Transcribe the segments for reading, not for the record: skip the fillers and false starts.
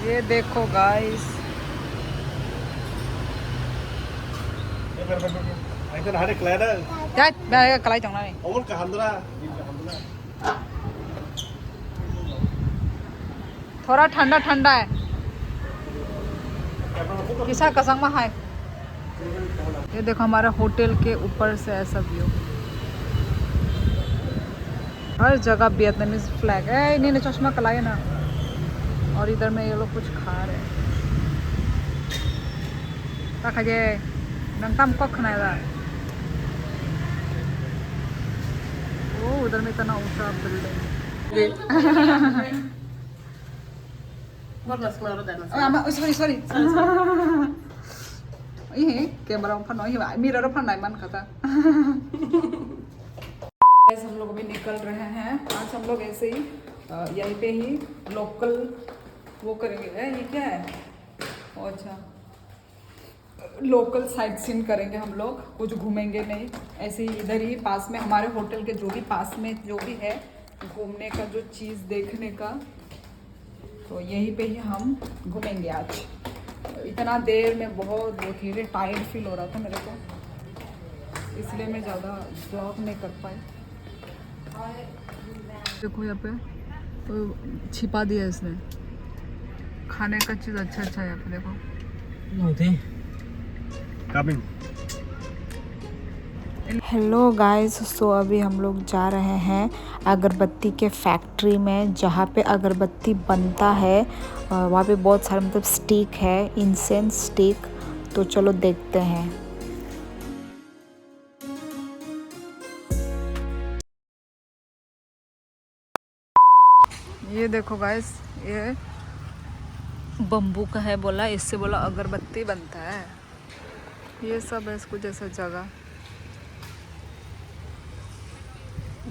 ये देखो गाइस, मैं कलाई chẳng này थोड़ा ठंडा ठंडा है। किसा कसम में है। ये देखो हमारे होटल के ऊपर से ऐसा व्यू, हर जगह वियतनामीज फ्लैग है। इन्हें चश्मा कलाए ना, और इधर में ये लोग कुछ खा रहे हैं। खाजे नंगतम कख खाना। ओ उधर में इतना ऊंचा बिल्डिंग। सॉरी सॉरी ये कैमरा में फन ही मिरर फन नहीं मन खाता। हम लोग अभी निकल रहे हैं। आज हम लोग ऐसे ही यहीं पे ही लोकल वो करेंगे। ये क्या है? अच्छा, लोकल साइट सीन करेंगे हम लोग, कुछ घूमेंगे नहीं, ऐसे ही इधर ही पास में हमारे होटल के जो भी पास में जो भी है घूमने का, जो चीज़ देखने का, तो यहीं पे ही हम घूमेंगे आज। इतना देर में बहुत धीरे टायर्ड फील हो रहा था मेरे को, इसलिए मैं ज़्यादा ब्लॉग नहीं कर पाई। देखो यहाँ पे तो छिपा दिया इसने खाने का चीज़। अच्छा अच्छा है यहाँ पे देखो। हेलो गाइस, सो अभी हम लोग जा रहे हैं अगरबत्ती के फैक्ट्री में, जहाँ पे अगरबत्ती बनता है। वहाँ पे बहुत सारे मतलब स्टिक है, इंसेंस स्टिक। तो चलो देखते हैं। ये देखो गाइस, ये बम्बू का है, बोला इससे बोला अगरबत्ती बनता है। ये सब है इसको जैसा जगह।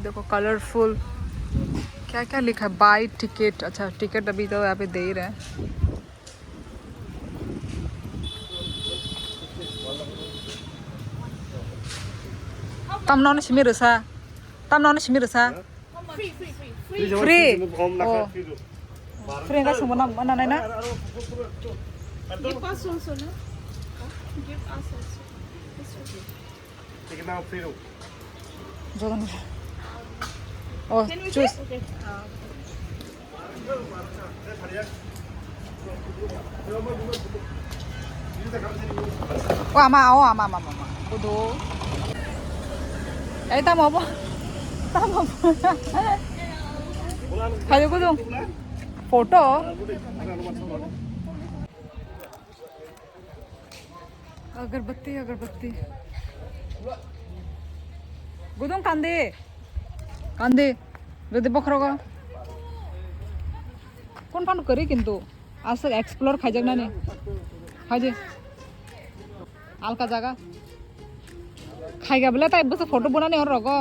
देखो कलरफुल क्या क्या लिखा है, बाई टिकट। अच्छा टिकट अभी तो यहाँ पे दे ही रहे हैं। तम नॉन शिमिरसा, तम नॉन शिमिरसा फ्री। ओ फ्री का semua mana nana? Give us also, no? Give us also. It's okay. Jangan. Oh, Can we choose. take? Okay. Oh, ama. Kudu. Tam apa? Tam apa? Kayu kudu. Photo अगरबत्ती अगरबत्ती गुदुं कांदे कांदे যদি বখরগা কোন fund করি কিন্তু আসলে एक्सप्लोर খাইজাক না নি খাইজে আলকা জায়গা खाएगा बोला था बस फोटो बनाने और रगो।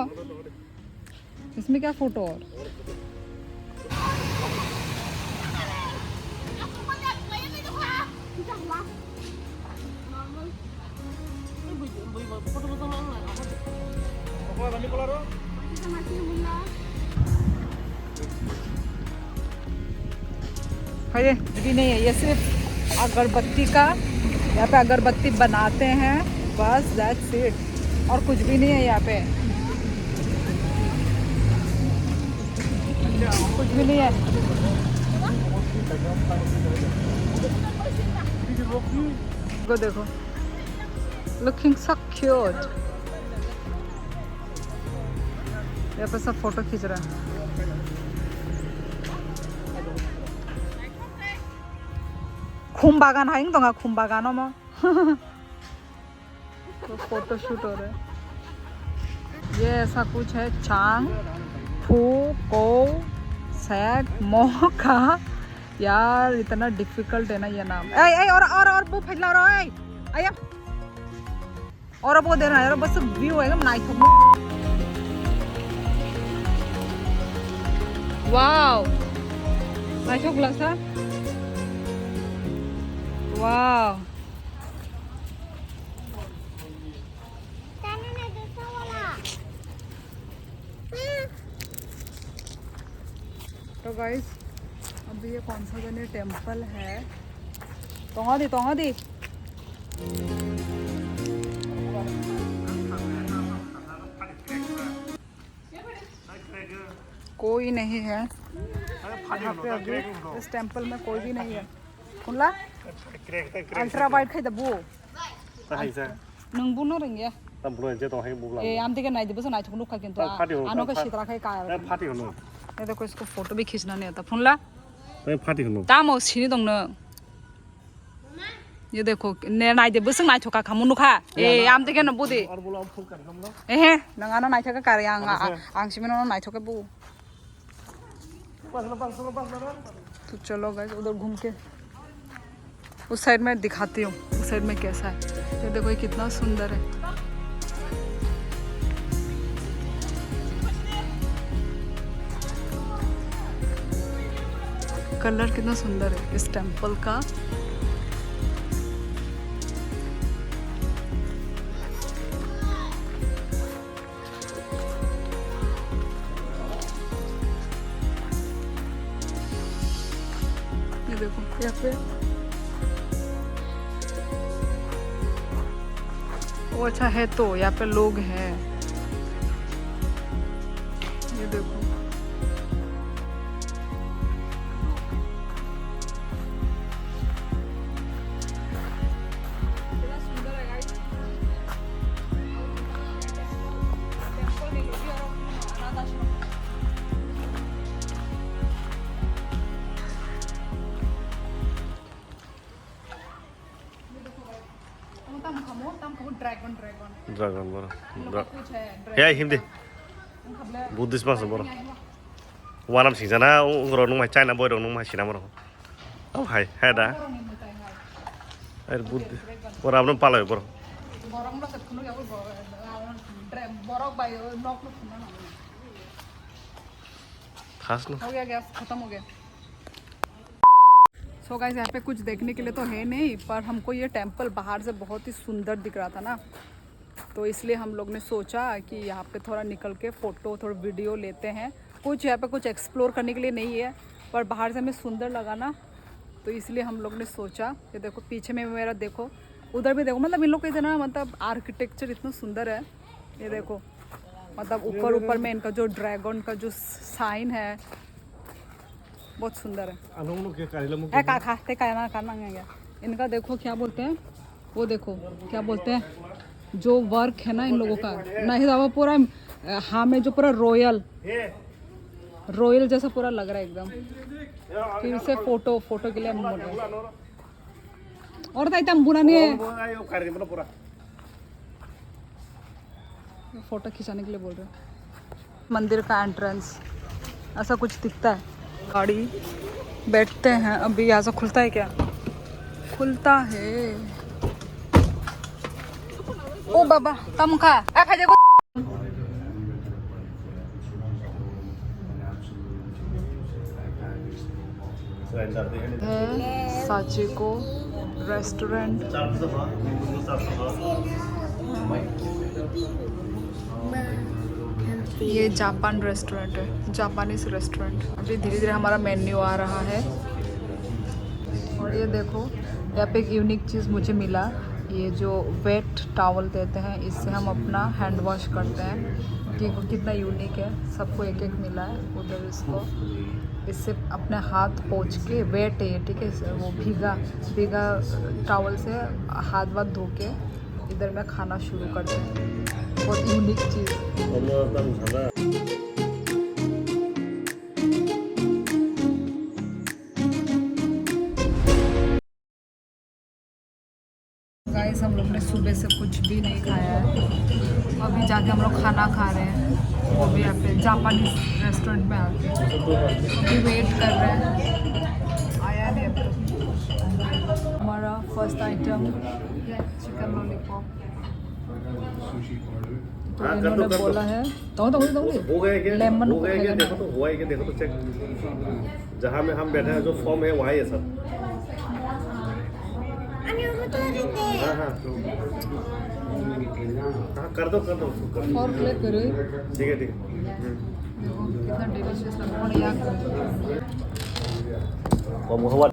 इसमें क्या फोटो और ये नहीं है, ये सिर्फ अगरबत्ती का, यहाँ पे अगरबत्ती बनाते हैं बस, दैट्स इट। और कुछ भी नहीं है यहाँ पे, कुछ भी नहीं है। को देखो, लुकिंग सो क्यूट। यहाँ पे सब फोटो खींच रहा है। खूम बागान है इन दोगा, खूम बागानों में तो फोटो शूट हो रहा है। ये ऐसा कुछ है, चांग फू को सैग मोह का। यार इतना डिफिकल्ट है ना ये नाम। ए और वो फैला रहा है। आया और वो देना यार, बस व्यू है एकदम नाइस। वाओ नाइस ग्लास है। वाओ तो गाइस अभी ये कौन सा जने टेम्पल है, तोंगादी कोई नहीं है यहाँ पे अभी, इस टेम्पल में कोई भी नहीं है। कुनला अल्ट्रा वाइड खाई दबू नंबू न रंगे ए आम देखे नाइ देबो नाइ थुनु का किंतु आनो का शितरा खाई का ये देखो, इसको फोटो भी खींचना नहीं आता। फुनला तामो सिनी दंग न ये देखो ने नाइ देबो संग नाइ थका खामुनु खा ए आम देखे न बुदि ए नंगा न नाइ थका कार आं सिमिनो नाइ थके बु। तो चलो गाइस उधर घूम के उस साइड में दिखाती हूँ उस साइड में कैसा है। ये देखो ये कितना सुंदर है। कलर कितना सुंदर है इस टेम्पल का। ये देखो यहाँ पे वो अच्छा है, तो यहाँ पे लोग हैं। ये देखो कितना सुंदर है गाइस। टेम्पल नहीं लोगी और अनाथ आश्रम। ड्रैगन बरो या हिमदे बुद्धिस्ट मास बरो वानाम सिंजाना उंगरो नु चाइना बोय नु मा सिना बरो औ हाय हेदा अरे बुद्ध बराबनो पालाय बरो बरम ल सखनु या बरक बाय नॉक लो खुना ना खास न हो गया गैस खत्म हो गया। सो गाइस यहाँ पे कुछ देखने के लिए तो है नहीं, पर हमको ये टेम्पल बाहर से बहुत ही सुंदर दिख रहा था ना, तो इसलिए हम लोग ने सोचा कि यहाँ पे थोड़ा निकल के फ़ोटो थोड़ा वीडियो लेते हैं। कुछ यहाँ पे कुछ एक्सप्लोर करने के लिए नहीं है, पर बाहर से हमें सुंदर लगा ना, तो इसलिए हम लोग ने सोचा। ये देखो पीछे में मेरा देखो, उधर भी देखो, मतलब इन लोग के ना मतलब आर्किटेक्चर इतना सुंदर है। ये देखो मतलब ऊपर में इनका जो ड्रैगन का जो साइन है बहुत सुंदर है। काका ते करना गया इनका देखो क्या बोलते हैं, वो देखो क्या बोलते हैं, जो वर्क है ना इन लोगों का नहीं था वो पूरा हाँ में जो पूरा रॉयल जैसा पूरा लग रहा है एकदम। फिर से फोटो के लिए हम बोल रहे हैं और ताइतम बुना नहीं है, फोटो खिंचाने के लिए बोल रहे हैं। मंदिर का एंट्रेंस ऐसा कुछ दिखता है। गाड़ी बैठते हैं अभी। यहाँ से खुलता है क्या? खुलता है। ओ बाबा तम खा देखो साचिको रेस्टोरेंट। ये जापान रेस्टोरेंट है, जापानीज रेस्टोरेंट। अभी धीरे धीरे हमारा मेन्यू आ रहा है। और ये देखो यहाँ पे एक यूनिक चीज़ मुझे मिला, ये जो वेट टॉवल देते हैं, इससे हम अपना हैंड वॉश करते हैं। कि कितना यूनिक है, सबको एक एक मिला है। उधर इससे अपने हाथ पोंछ के वेट है, ठीक है, वो भीगा टॉवल से हाथ वाथ धो के इधर में खाना शुरू करते हैं। बहुत यूनिक चीज़। गाइस हम लोग ने सुबह से कुछ भी नहीं खाया है, अभी जाके हम लोग खाना खा रहे हैं। वो भी यहाँ पे जापानीज रेस्टोरेंट में आके अभी वेट कर रहे हैं, आया नहीं अब तक। हमारा फर्स्ट आइटम चिकन लॉलीपॉप। तो इन्होंने बोला है लेमन देखो तो चेक, जहाँ में हम बैठे हैं जो फॉर्म है वहाँ है सब। हाँ कर दो और क्लिक करो। ठीक है कितना डिलीशियस लग रहा है। ผมเขาว่า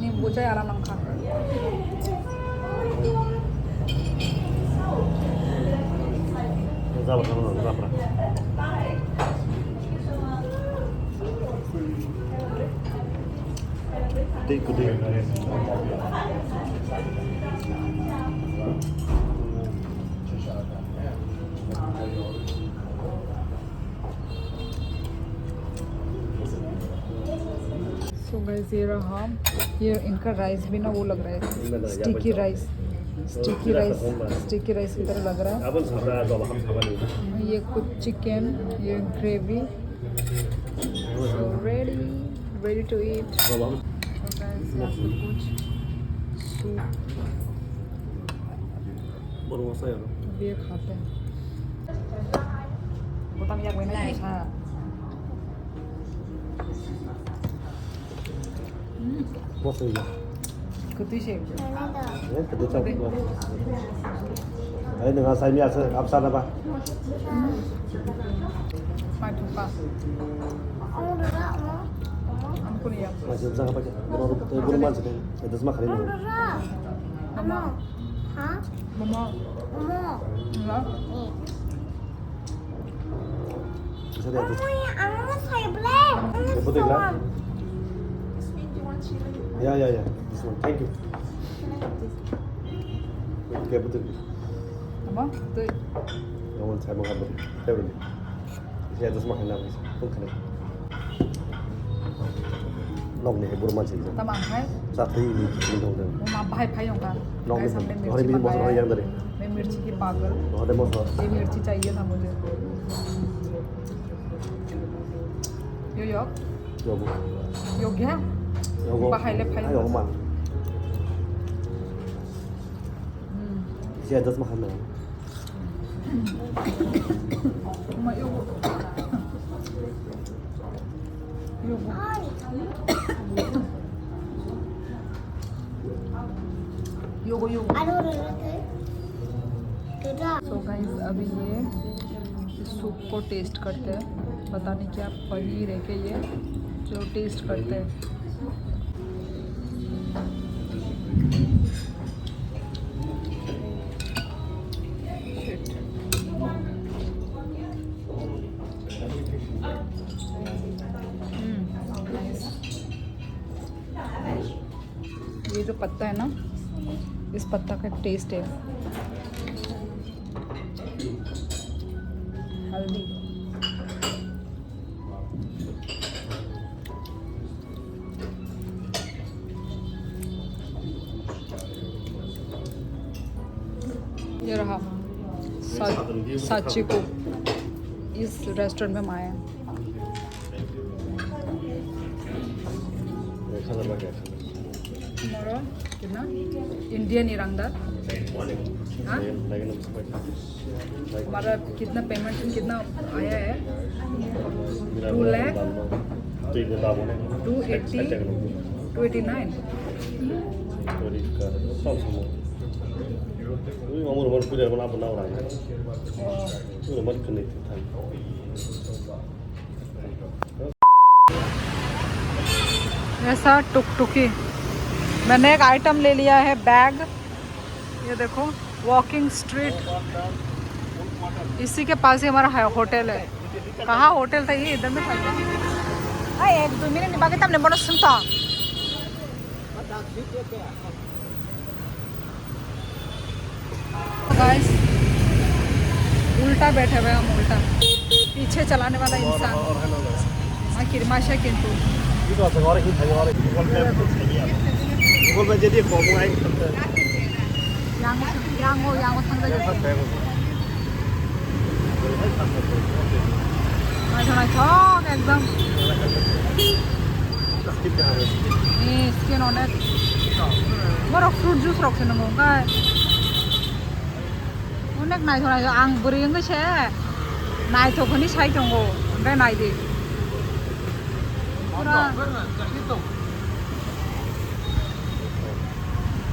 नींबू चाय आराम नमखा Zapra, no, zapra. Tico, so guys ये रहा ये इनका राइस भी ना वो लग रहा है स्टिकी राइस की तरह लग रहा है ये कुछ चिकन ये ग्रेवी रेडी टू ईट कुछ सूप ये खाते हैं बतामอยากไว้ในชา Mosnya. Ketu sih. Ya, ketu campur. Ayo dengan saya ni asal absan apa? Maju pak. Ampun ya. Masih absan apa aja? Belum masuk kan? Itu semua kali ini. Mama. Hah? Mama. Enggak. Bisa dia. Amo saya black. Betul lah. Ya. This one. Thank you. Okay, betul. Apa? Tuh. Namun saya mengambil. Saya beri. Saya terus makan lagi. Pun kena. Long ni belum masuk. Tamang hai. Satu ini minum dah. Mama bahai phai yang kan. Long ni. Hari ini mau orang yang dari. मैं मिर्ची की पागल Ada mau soal. ये मिर्ची चाहिए था मुझे यो Jauh. योग्य है Jauh. Bahaya le, bahaya. Ayo man. Saya terus makan dah. Mama yogo yogo so guys अभी ये इस सूप को टेस्ट करते हैं पता नहीं क्या पनीर है कि ये जो टेस्ट करते हैं ये जो पत्ता है ना इस पत्ता का टेस्ट है हल्दी ये रहा साची को इस रेस्टोरेंट में हम आए हैं हमारा कितना इंडियन ईरानदार हाँ हमारा कितना पेमेंट कितना आया है 289 Ngomong punya mana pun orang. Itu mesti kena itu. ऐसा टुकटुकी मैंने एक आइटम ले लिया है बैग ये देखो वॉकिंग स्ट्रीट इसी के पास ही हमारा होटल है कहाँ होटल था ये इधर में था एक 2 मिनट बाकी तब बड़ा सुनता गाइस उल्टा बैठे हुए हम उल्टा पीछे चलाने वाला इंसान हाँ किरमाशा किंतु Itu asal orang kita orang Google में jadi कौन आए 양호 상대적으로 정말 저 एकदम 이 스킨 오늘 뭐라 fruit juice रख는 건가 오늘 나이 전에 앙 부리는 것이 나이 더 흔히 차이 정도 근데 나이디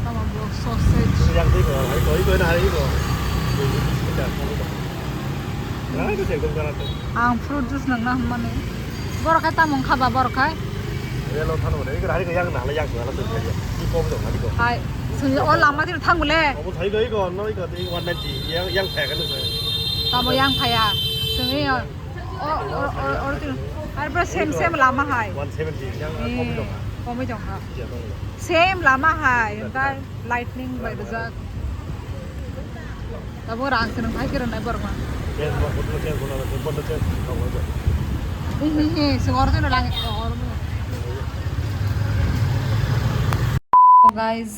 Sama buat sausage. Yang tiga, hari itu ada hari itu. Nah, itu saya gom jalan tuh. Ang fruit juice nang nah mana? Borok kata mong khaba borok hai. Ya lo thanu deh, itu hari yang nah, yang tuh, lalu tuh dia. Di kom tuh, di kom. Hai, suni oh lama tu thang boleh. Kamu thấy cái còn nó cái cái one ninety, yang phèn cái nữa. Kamu yang kaya, suni oh tu, ada ber same lama hai. 170, yang kom tuh. Kom jong ha. Iya tuh. Same lama hai, kan lightning by the zat. Kamu rang seneng hai kira naik borok mah. Ya, semua foto saya guna, foto saya kamu aja. Ini sengor tu nalang और guys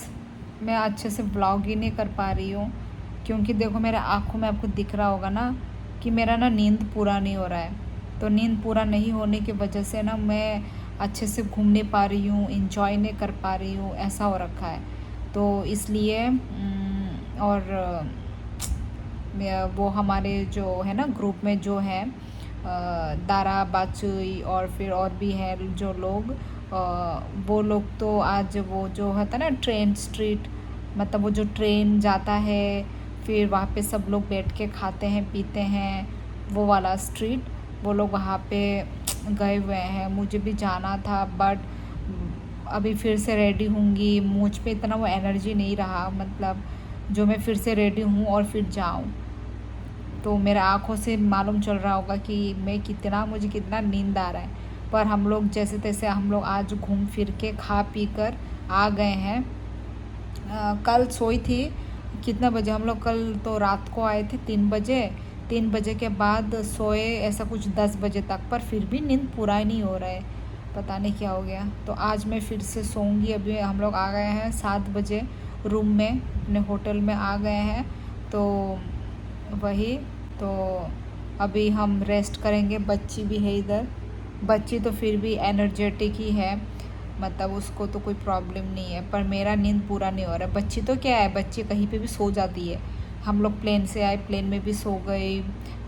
मैं अच्छे से vlog ही नहीं कर पा रही हूँ क्योंकि देखो मेरे आँखों में आपको दिख रहा होगा ना कि मेरा ना नींद पूरा नहीं हो रहा है। तो नींद पूरा नहीं होने की वजह से ना मैं अच्छे से घूम नहीं पा रही हूँ, इंजॉय नहीं कर पा रही हूँ, ऐसा हो रखा है। तो इसलिए और वो हमारे जो है ना ग्रुप में जो है दारा बाचुई और फिर और भी है जो लोग वो लोग तो आज वो जो होता है ना ट्रेन स्ट्रीट, मतलब वो जो ट्रेन जाता है फिर वहाँ पे सब लोग बैठ के खाते हैं पीते हैं वो वाला स्ट्रीट, वो लोग वहाँ पे गए हुए हैं। मुझे भी जाना था बट अभी फिर से रेडी होंगी, मुझ पे इतना वो एनर्जी नहीं रहा, मतलब जो मैं फिर से रेडी हूँ और फिर जाऊँ। तो मेरे आँखों से मालूम चल रहा होगा कि मुझे कितना नींद आ रहा है। पर हम लोग जैसे तैसे हम लोग आज घूम फिर के खा पी कर आ गए हैं। कल सोई थी कितना बजे, हम लोग कल तो रात को आए थे 3 बजे के बाद सोए ऐसा कुछ 10 बजे तक, पर फिर भी नींद पूरा ही नहीं हो रहा है, पता नहीं क्या हो गया। तो आज मैं फिर से सोऊंगी। अभी हम लोग आ गए हैं 7 बजे रूम में, अपने होटल में आ गए हैं। तो वही तो अभी हम रेस्ट करेंगे। बच्ची भी है इधर, बच्ची तो फिर भी एनर्जेटिक ही है, मतलब उसको तो कोई प्रॉब्लम नहीं है, पर मेरा नींद पूरा नहीं हो रहा है। बच्ची तो क्या है, बच्ची कहीं पे भी सो जाती है। हम लोग प्लेन से आए, प्लेन में भी सो गई,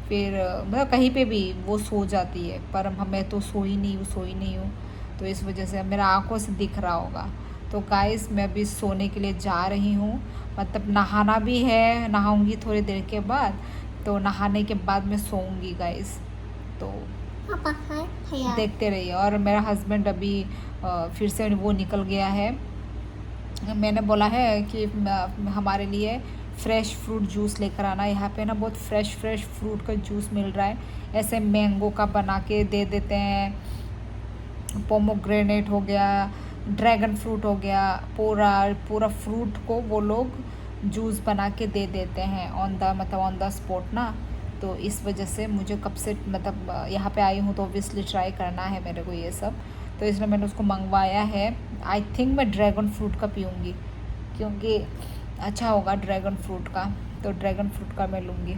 फिर मतलब कहीं पे भी वो सो जाती है, पर हमें तो सोई नहीं हूँ। तो इस वजह से मेरा आँखों से दिख रहा होगा। तो गाइस मैं अभी सोने के लिए जा रही हूँ, मतलब नहाना भी है, नहाऊंगी थोड़ी देर के बाद। तो नहाने के बाद मैं सोऊंगी गाइस। तो पापा हाय भैया देखते रहिए। और मेरा हस्बैंड अभी फिर से वो निकल गया है। मैंने बोला है कि हमारे लिए फ्रेश फ्रूट जूस लेकर आना। यहाँ पे ना बहुत फ्रेश फ्रूट का जूस मिल रहा है, ऐसे मैंगो का बना के दे देते हैं, पोमोग्रेनेट हो गया, ड्रैगन फ्रूट हो गया, पूरा फ्रूट को वो लोग जूस बना के दे देते हैं ऑन द स्पॉट ना। तो इस वजह से मुझे कब से मतलब यहाँ पे आई हूँ तो ऑब्वियसली ट्राई करना है मेरे को ये सब, तो इसलिए मैंने उसको मंगवाया है। आई थिंक मैं ड्रैगन फ्रूट का पीऊँगी क्योंकि अच्छा होगा ड्रैगन फ्रूट का, तो ड्रैगन फ्रूट का मैं लूँगी।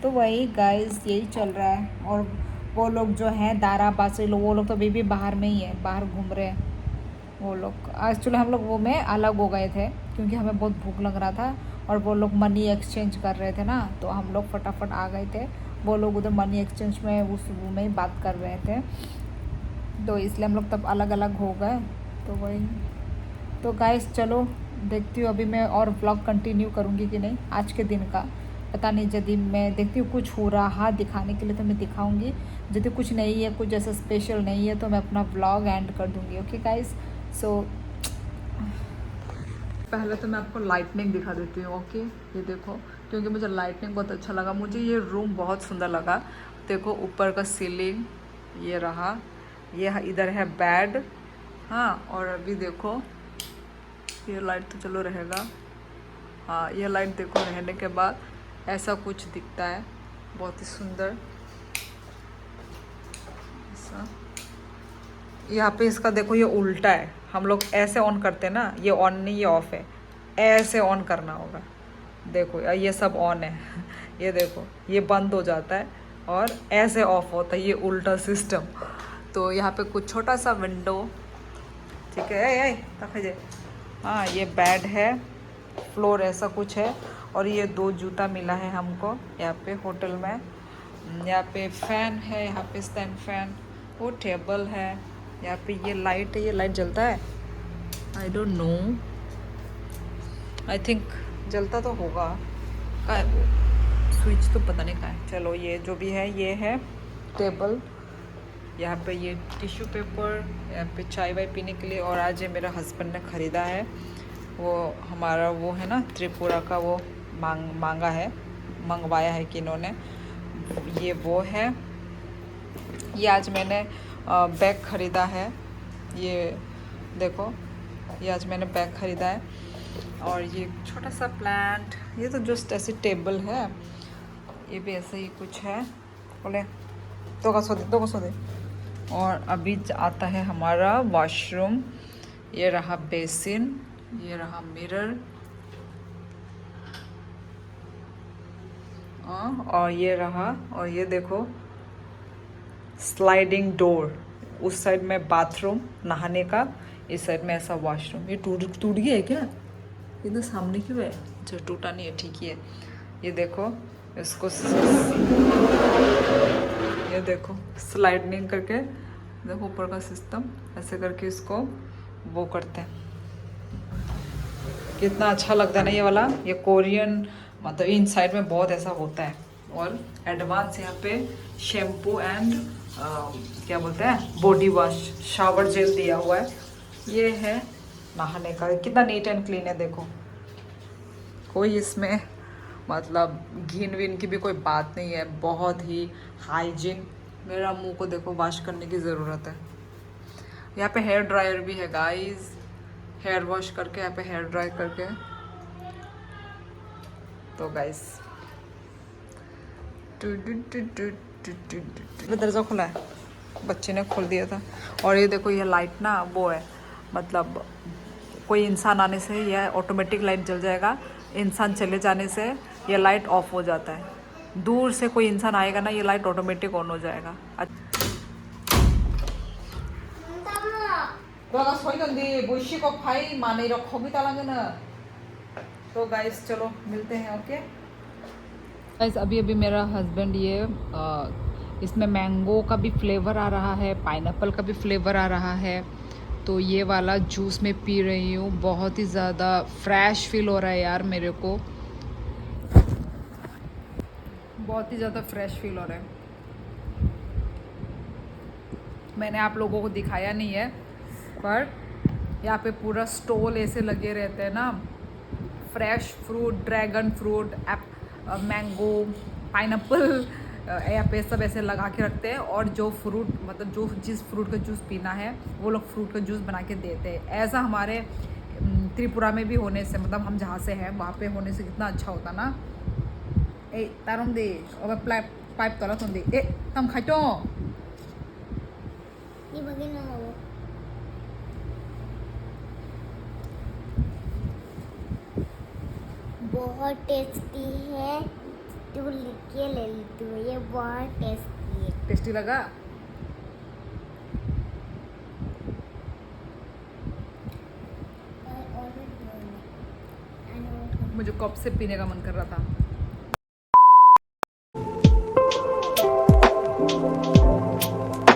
तो वही गाइस यही चल रहा है। और वो लोग जो हैं दारा बासरी लोग, वो लोग तो अभी भी बाहर में ही है, बाहर घूम रहे हैं वो लोग। एक्चुअली हम लोग वो में अलग हो गए थे क्योंकि हमें बहुत भूख लग रहा था और वो लोग मनी एक्सचेंज कर रहे थे ना, तो हम लोग फटाफट आ गए थे। वो लोग उधर मनी एक्सचेंज में उस वो में ही बात कर रहे थे, तो इसलिए हम लोग तब अलग अलग हो गए। तो वही तो गाइस चलो देखती हूँ अभी मैं और व्लॉग कंटिन्यू करूँगी कि नहीं आज के दिन का, पता नहीं। यदि मैं देखती हूँ कुछ हो रहा दिखाने के लिए तो मैं दिखाऊँगी, यदि कुछ नहीं है, कुछ ऐसा स्पेशल नहीं है तो मैं अपना व्लॉग एंड कर दूँगी। ओके गाइस, सो पहले तो मैं आपको लाइटनिंग दिखा देती हूँ। ओके ये देखो, क्योंकि मुझे लाइटनिंग बहुत अच्छा लगा, मुझे ये रूम बहुत सुंदर लगा। देखो ऊपर का सीलिंग ये रहा, ये इधर है बेड, हाँ। और अभी देखो ये लाइट तो चलो रहेगा, हाँ ये लाइट देखो रहने के बाद ऐसा कुछ दिखता है, बहुत ही सुंदर ऐसा। यहाँ पे इसका देखो ये उल्टा है, हम लोग ऐसे ऑन करते हैं ना, ये ऑन नहीं ये ऑफ है, ऐसे ऑन करना होगा। देखो ये सब ऑन है ये देखो ये बंद हो जाता है और ऐसे ऑफ होता है, ये उल्टा सिस्टम। तो यहाँ पे कुछ छोटा सा विंडो, ठीक है तक हाँ ये बेड है, फ्लोर ऐसा कुछ है। और ये 2 जूता मिला है हमको यहाँ पे होटल में। यहाँ पे फैन है, यहाँ पे स्टैंड फैन, वो टेबल है, यहाँ पे ये लाइट है, ये लाइट जलता है, I don't know, I think जलता तो होगा, स्विच तो पता नहीं कहाँ है। चलो ये जो भी है, ये है टेबल, यहाँ पे ये टिश्यू पेपर, यहाँ पे चाय वाय पीने के लिए। और आज ये मेरा हस्बैंड ने ख़रीदा है, वो हमारा वो है ना त्रिपुरा का, वो मांगा है, मंगवाया है कि इन्होंने, ये वो है। ये आज मैंने बैग ख़रीदा है, ये देखो, ये आज मैंने बैग ख़रीदा है। और ये छोटा सा प्लांट, ये तो जस्ट ऐसी टेबल है, ये भी ऐसे ही कुछ है। बोले दो का सौ दे। और अभी आता है हमारा वॉशरूम, ये रहा बेसिन, ये रहा मिरर, और ये रहा, और ये देखो स्लाइडिंग डोर, उस साइड में बाथरूम नहाने का, इस साइड में ऐसा वॉशरूम। ये टूट गया है क्या? ये तो सामने क्यों है? अच्छा टूटा नहीं है, ठीक ही है। ये देखो इसको, ये देखो स्लाइडिंग करके, देखो ऊपर का सिस्टम ऐसे करके इसको वो करते हैं। कितना अच्छा लगता है ना ये वाला, ये कोरियन, मतलब इन साइड में बहुत ऐसा होता है। और एडवांस यहाँ पे शैम्पू एंड क्या बोलते हैं, बॉडी वॉश, शावर जेल दिया हुआ है। ये है नहाने का, कितना नीट एंड क्लीन है, देखो कोई इसमें मतलब घिन विन की भी कोई बात नहीं है, बहुत ही हाइजीन। मेरा मुंह को देखो वॉश करने की ज़रूरत है। यहाँ पे हेयर ड्रायर भी है गाइस, हेयर वॉश करके यहाँ पे हेयर ड्राई करके। तो गाइस दरवाजा खुला है, बच्चे ने खोल दिया था। और ये देखो ये लाइट ना वो है, मतलब कोई इंसान आने से यह ऑटोमेटिक लाइट जल जाएगा, इंसान चले जाने से ये लाइट ऑफ हो जाता है। दूर से कोई इंसान आएगा ना, ये लाइट ऑटोमेटिक ऑन हो जाएगा। तो गाइस चलो मिलते हैं, ओके गाइस। अभी मेरा हस्बैंड ये इसमें मैंगो का भी फ्लेवर आ रहा है, पाइनएप्पल का भी फ्लेवर आ रहा है, तो ये वाला जूस मैं पी रही हूँ। बहुत ही ज़्यादा फ्रेश फील हो रहा है यार, मेरे को बहुत ही ज़्यादा फ्रेश फील हो रहा है। मैंने आप लोगों को दिखाया नहीं है, पर यहाँ पे पूरा स्टॉल ऐसे लगे रहते हैं ना, fresh fruit, dragon fruit, mango, pineapple, यहाँ पे सब ऐसे लगा के रखते हैं। और जो फ्रूट, मतलब जो जिस फ्रूट का जूस पीना है वो लोग फ्रूट का जूस बना के देते हैं। ऐसा हमारे त्रिपुरा में भी होने से, मतलब हम जहाँ से हैं वहाँ पे होने से कितना अच्छा होता ना। ए तारुम दे और पाइप तला तुम दे ए तम खाइतो ये बगे ना हो, बहुत टेस्टी है, तू लिख के ले ली तू, ये बहुत टेस्टी है। टेस्टी लगा? मुझे कप से पीने का मन कर रहा था।